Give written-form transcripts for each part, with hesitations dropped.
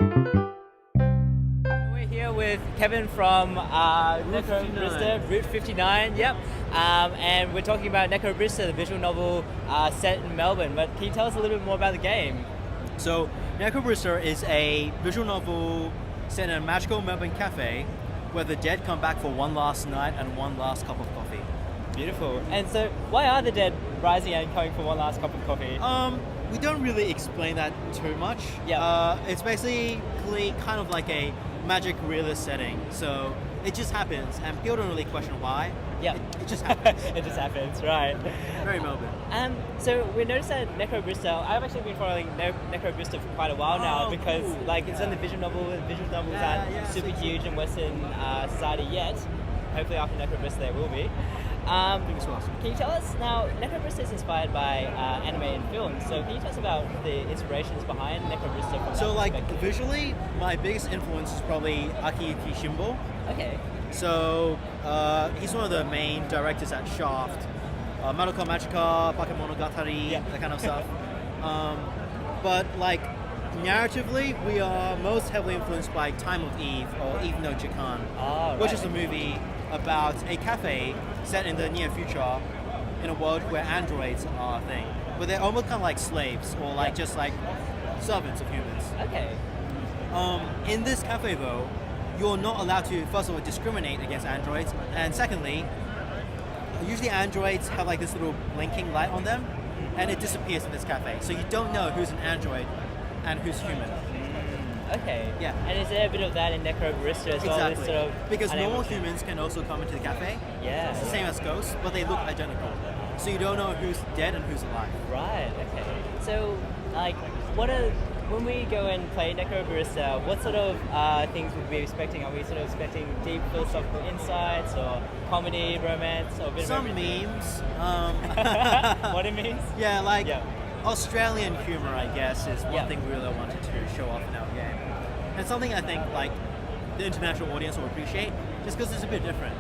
We're here with Kevin from Necrobarista, Route 59, yep. And we're talking about Necrobarista, the visual novel set in Melbourne. But can you tell us a little bit more about the game? So, Necrobarista is a visual novel set in a magical Melbourne cafe where the dead come back for one last night and one last cup of coffee. Beautiful. And so, why are the dead rising and coming for one last cup of coffee? We don't really explain that too much. Yeah. It's basically kind of like a magic realist setting. So it just happens, and people don't really question why. Yeah. It just happens. It just happens, right. Very Melbourne. So we noticed that Necrobarista, I've actually been following Necrobarista for quite a while now because cool. it's in the visual novel, and visual novels Yeah, aren't yeah, super so- huge in Western society yet. Hopefully after Necrobarista they will be. Fingers crossed. Can you tell us now, Necrobarista is inspired by anime and film, so can you tell us about the inspirations behind Necrobarista from So that like perspective? visually, my biggest influence is probably Akiyuki Shimbo. Okay. So he's one of the main directors at Shaft, Madoka Magica, Bakemonogatari, Yeah. that kind of stuff. But like narratively, we are most heavily influenced by Time of Eve or Eve no Jikan, which is a movie about a cafe set in the near future in a world where androids are a thing, but they're almost kind of like slaves or like just like servants of humans. Okay. In this cafe though, you're not allowed to, first of all, discriminate against androids, and secondly, usually androids have like this little blinking light on them, and it disappears in this cafe. So you don't know who's an android and who's human. Okay. Yeah. And is there a bit of that in Necrobarista as well? This Exactly. sort of Because normal animation? humans can also come into the cafe. Yeah. It's the same as ghosts, but they look identical. So you don't know who's dead and who's alive. Right. Okay. So, like, when we go and play Necrobarista, what sort of things would we be expecting? Are we sort of expecting deep philosophical insights, or comedy, romance, or a bit Some of everything? memes. What it means? Yeah, like Yeah. Australian humor, I guess, is one Yeah. thing we really wanted to show off in our game. And something I think like the international audience will appreciate, just because it's a bit different.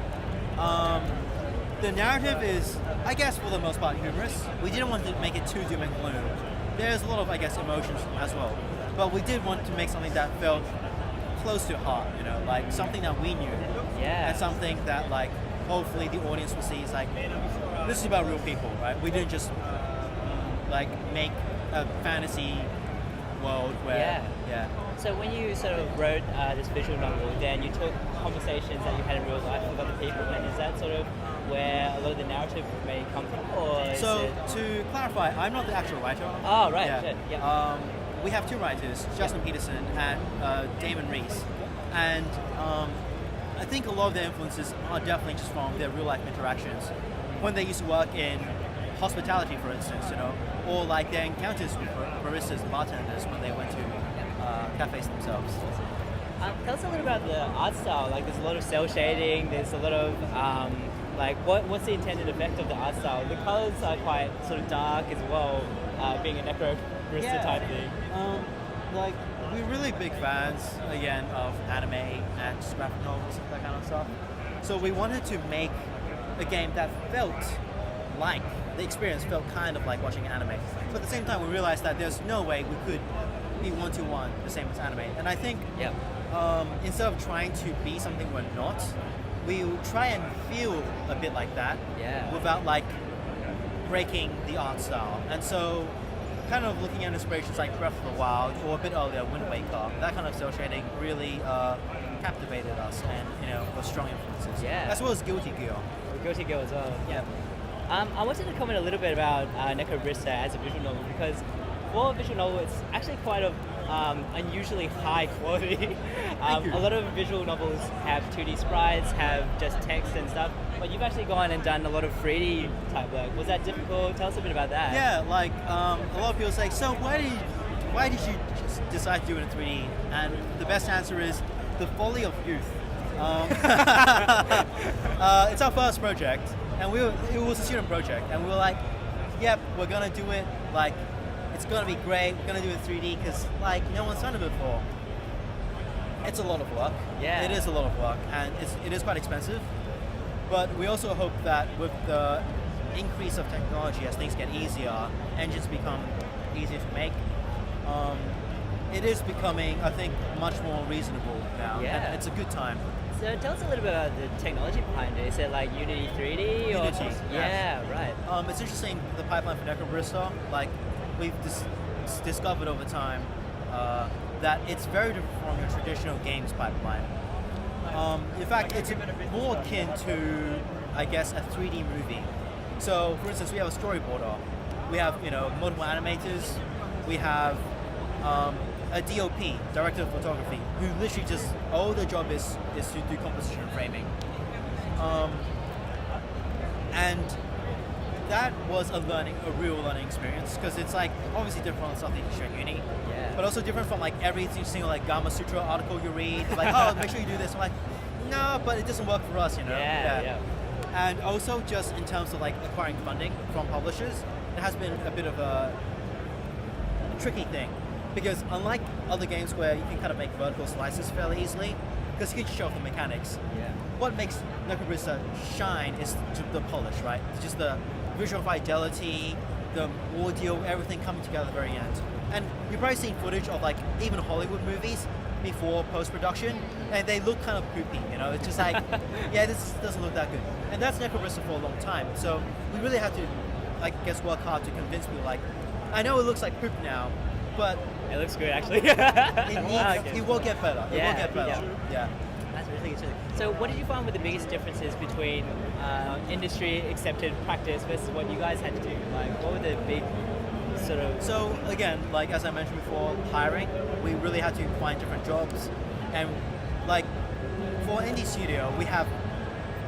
The narrative is, I guess, for the most part, humorous. We didn't want to make it too doom and gloom. There's a lot of, I guess, emotions as well. But we did want to make something that felt close to heart, like something that we knew. Yeah. And something that, like, hopefully the audience will see is like, this is about real people, right? We didn't just, like, make a fantasy world where, yeah. So when you sort of wrote this visual novel, then you took conversations that you had in real life with other people, and is that sort of where a lot of the narrative may come from, or is So it... to clarify, I'm not the actual writer. Oh, right, Yeah. shit, yeah. We have two writers, Justin Peterson and Damon Reese, and I think a lot of their influences are definitely just from their real life interactions when they used to work in hospitality, for instance, or like their encounters with baristas and bartenders when they went to cafes themselves. Tell us a little about the art style. Like, there's a lot of cell shading. There's a lot of what's the intended effect of the art style? The colors are quite sort of dark as well, being a Necrobarista type thing. Like we're really big fans again of anime and just graphic novels and that kind of stuff. So we wanted to make a game that felt like the experience felt kind of like watching anime. But at the same time, we realized that there's no way we could be one-to-one the same as anime. And I think instead of trying to be something we're not, we will try and feel a bit like that without like breaking the art style. And so kind of looking at inspirations like Breath of the Wild or a bit earlier Wind Waker, that kind of cel shading really captivated us and was strong influences. Yeah. As well as Guilty Gear. Guilty Gear as well. Yeah. I wanted to comment a little bit about Necrobarista as a visual novel, because for a visual novel, it's actually quite of unusually high quality. A lot of visual novels have 2D sprites, have just text and stuff, but you've actually gone and done a lot of 3D type work. Was that difficult? Tell us a bit about that. Yeah, like a lot of people say, so why did you decide to do it in 3D? And the best answer is the folly of youth. It's our first project, and it was a student project, and we were like, yep, we're gonna do it, like, it's gonna be great, we're gonna do it in 3D, because, like, no one's done it before. It's a lot of work. Yeah. It is a lot of work, and it is quite expensive, but we also hope that with the increase of technology, as things get easier, engines become easier to make, it is becoming, I think, much more reasonable now. Yeah. And it's a good time. So tell us a little bit about the technology behind it. Is it like Unity 3D? Unity, Or yes. Yeah, right. It's interesting, the pipeline for Necrobarista, like we've discovered over time that it's very different from your traditional games pipeline. In fact, it's more akin to, I guess, a 3D movie. So, for instance, we have a storyboarder, we have multiple animators, we have a DOP, director of photography, who literally just all their job is to do composition and framing. And that was a real learning experience, because it's like obviously different from the stuff that you show in uni, Yeah. but also different from like every single like Gama Sutra article you read. Like, oh, make sure you do this. I'm like, no, but it doesn't work for us, Yeah. And also just in terms of like acquiring funding from publishers, it has been a bit of a tricky thing, because unlike other games where you can kind of make vertical slices fairly easily, because you can show off the mechanics. Yeah. What makes Necrobarista shine is the polish, right? It's just the visual fidelity, the audio, everything coming together at the very end. And you've probably seen footage of like even Hollywood movies before post-production, and they look kind of poopy, It's just like, yeah, this doesn't look that good. And that's Necrobarista for a long time. So we really had to, I guess, work hard to convince people, like, I know it looks like poop now, but It looks good, actually. it will get better. It will get better. Yeah. That's really interesting. So what did you find were the biggest differences between industry accepted practice versus what you guys had to do? Like, what were the big sort of... So again, like as I mentioned before, hiring, we really had to find different jobs. And like for indie studio, we have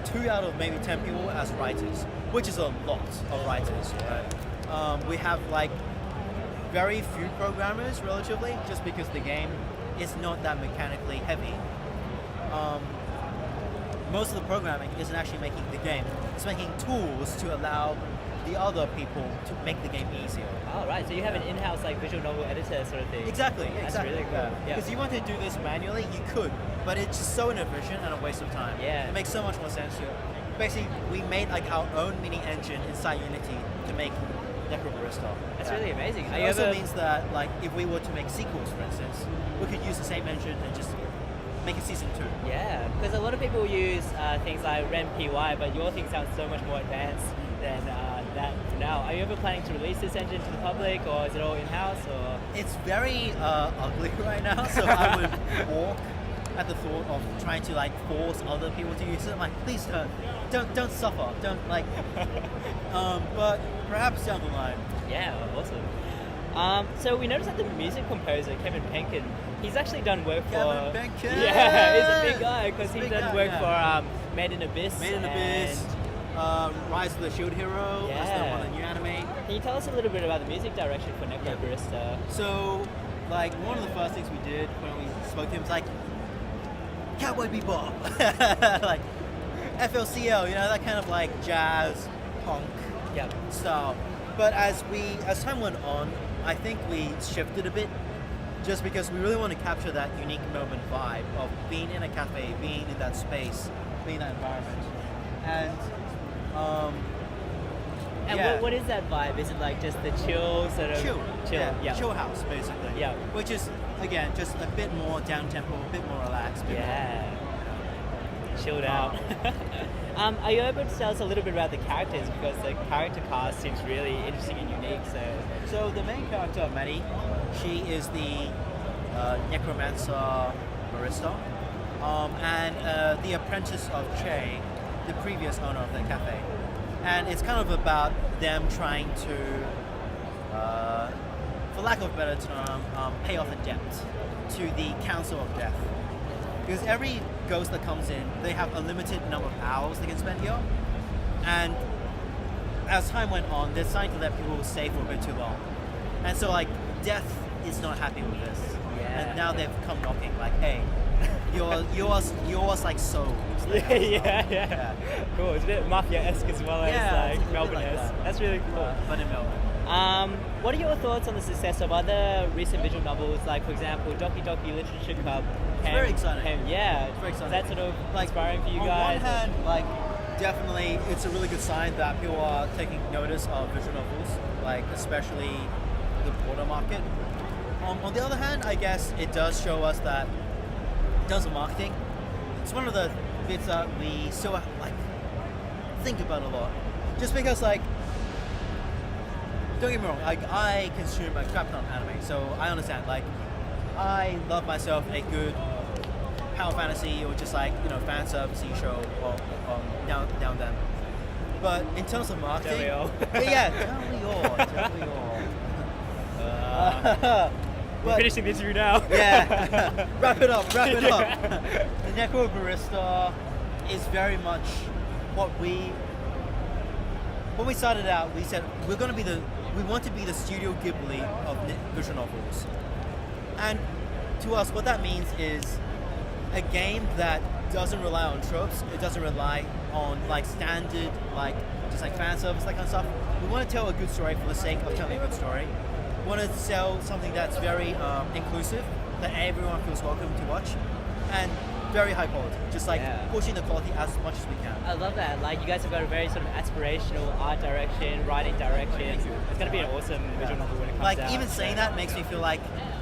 2 out of maybe 10 people as writers, which is a lot of writers. Right? We have like very few programmers relatively, just because the game is not that mechanically heavy. Most of the programming isn't actually making the game. It's making tools to allow the other people to make the game easier. Oh, right. So you have an in-house like visual novel editor sort of thing. Exactly. That's exactly. really cool. Yeah. Because you want to do this manually, you could, but it's just so inefficient and a waste of time. Yeah. It makes so much more sense to. Basically, we made like our own mini engine inside Unity to make Necrobarista. That's really amazing. It also means that like if we were to make sequels, for instance, we could use the same engine and just make a season 2. Yeah, because a lot of people use things like RenPy, but your thing sounds so much more advanced than that for now. Are you ever planning to release this engine to the public, or is it all in-house? Or It's very ugly right now, so I would balk at the thought of trying to like force other people to use it. I'm like, please don't suffer, don't like. But perhaps down the line. Yeah, awesome. So we noticed that the music composer Kevin Penkin, he's actually done work for. Kevin Penkin. Yeah, he's a big guy because He's a he's big done guy, work for Made in Abyss. Made in Abyss, Rise of the Shield Hero, that's the one, the new anime. Can you tell us a little bit about the music direction for Necrobarista? So, like, one of the first things we did when we spoke to him was like, Cowboy Bebop, like FLCL, that kind of like jazz, punk Yep. style. But as time went on, I think we shifted a bit, just because we really want to capture that unique Melbourne vibe of being in a cafe, being in that space, being in that environment. And And yeah. what is that vibe? Is it like just the chill sort of chill, Yeah. chill house basically. Yeah. Which is again just a bit more down tempo, a bit more relaxed. Chilled out. Are you able to tell us a little bit about the characters, because the character cast seems really interesting and unique? So the main character, Maddie, she is the necromancer barista, and the apprentice of Che, the previous owner of the cafe. And it's kind of about them trying to, for lack of a better term, pay off a debt to the Council of Death. Because every ghost that comes in, they have a limited number of hours they can spend here. And as time went on, they're starting to let people stay for a bit too long. And so, like, Death is not happy with this. And now they've come knocking, like, hey, yours like souls. Yeah. Cool. It's a bit mafia-esque as well as like Melbourne-esque. That's really cool. But in Melbourne. What are your thoughts on the success of other recent visual novels, like, for example, Doki Doki Literature Club? It's very exciting. It's very exciting. Is that sort of like, inspiring for you on guys? On one hand, like, definitely it's a really good sign that people are taking notice of visual novels, like, especially the border market. On the other hand, I guess it does show us that in terms of marketing, it's one of the bits that we still like think about a lot. Just because like, don't get me wrong, like I consume a crap ton of anime, so I understand. Like, I love myself a good Power Fantasy or just like fan servicey show or now and then. But in terms of marketing, Don't yeah, don't we all? We're finishing the interview now. Yeah, wrap it up. The Necrobarista is very much when we started out, we said we want to be the Studio Ghibli of visual novels, and to us, what that means is a game that doesn't rely on tropes. It doesn't rely on like standard just like fan service, that kind of stuff. We want to tell a good story for the sake of telling a good story. We want to sell something that's very inclusive, that everyone feels welcome to watch, and very high quality. Just like pushing the quality as much as we can. I love that. Like, you guys have got a very sort of aspirational art direction, writing direction. It's going to be an awesome visual novel when it comes out. Like, even saying that makes me feel like,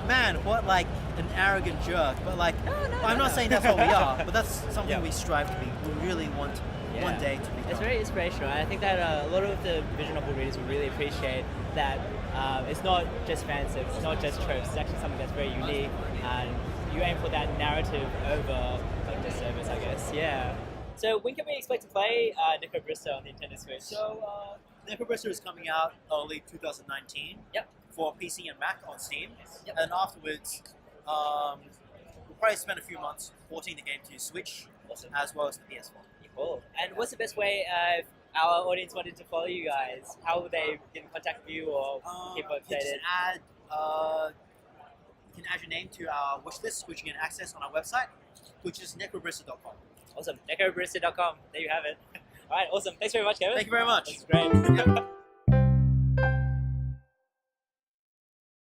man, what like an arrogant jerk. But like, I'm not saying that's what we are, but that's something we strive to be. We really want one day to become. It's very inspirational. I think that a lot of the visual novel readers will really appreciate that it's not just fan service, it's not just tropes. It's actually something that's very unique, and you aim for that narrative over like just service, I guess. Yeah. So when can we expect to play Necrobarista on the Nintendo Switch? So Necrobarista is coming out early 2019. Yep. For PC and Mac on Steam. Yep. And afterwards, we'll probably spend a few months porting the game to Switch, as well as the PS4. Cool. And what's the best way if our audience wanted to follow you guys? How would they get in contact with you or keep updated? You can add your name to our wish list, which you can access on our website, which is necrobarista.com. Awesome. Necrobarista.com. There you have it. All right. Awesome. Thanks very much, Kevin. Thank you very much. That's great.